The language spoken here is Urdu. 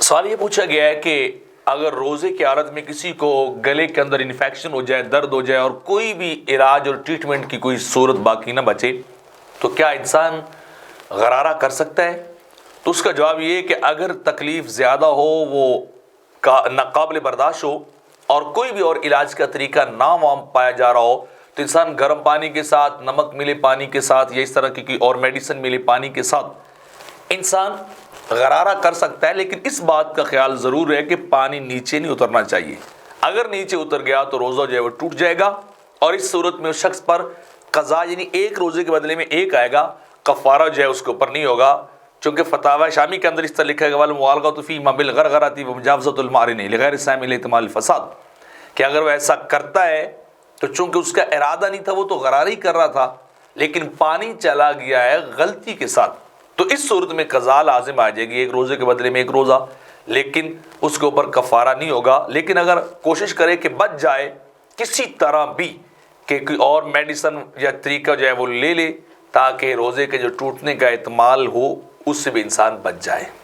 سوال یہ پوچھا گیا ہے کہ اگر روزے کی حالت میں کسی کو گلے کے اندر انفیکشن ہو جائے، درد ہو جائے اور کوئی بھی علاج اور ٹریٹمنٹ کی کوئی صورت باقی نہ بچے تو کیا انسان غرارہ کر سکتا ہے؟ تو اس کا جواب یہ ہے کہ اگر تکلیف زیادہ ہو، وہ ناقابل برداشت ہو اور کوئی بھی اور علاج کا طریقہ نہ پایا جا رہا ہو تو انسان گرم پانی کے ساتھ، نمک ملے پانی کے ساتھ یا اس طرح کی کوئی اور میڈیسن ملے پانی کے ساتھ انسان غرارہ کر سکتا ہے، لیکن اس بات کا خیال ضرور ہے کہ پانی نیچے نہیں اترنا چاہیے۔ اگر نیچے اتر گیا تو روزہ جو ہے وہ ٹوٹ جائے گا، اور اس صورت میں اس شخص پر قضا یعنی ایک روزے کے بدلے میں ایک آئے گا، کفارہ جو ہے اس کے اوپر نہیں ہوگا، چونکہ فتاوی شامی کے اندر اس طرح لکھا ہے والمبالغۃ فیما بالغرغرۃ ومجاوزۃ المارن لغیر السائم لاحتمال الفساد، کہ اگر وہ ایسا کرتا ہے تو چونکہ اس کا ارادہ نہیں تھا، وہ تو غرارہ ہی کر رہا تھا، لیکن پانی چلا گیا ہے غلطی کے ساتھ، تو اس صورت میں قضا لازم آ جائے گی، ایک روزے کے بدلے میں ایک روزہ، لیکن اس کے اوپر کفارہ نہیں ہوگا۔ لیکن اگر کوشش کرے کہ بچ جائے کسی طرح بھی، کہ کوئی اور میڈیسن یا طریقہ جو ہے وہ لے لے تاکہ روزے کے جو ٹوٹنے کا احتمال ہو اس سے بھی انسان بچ جائے۔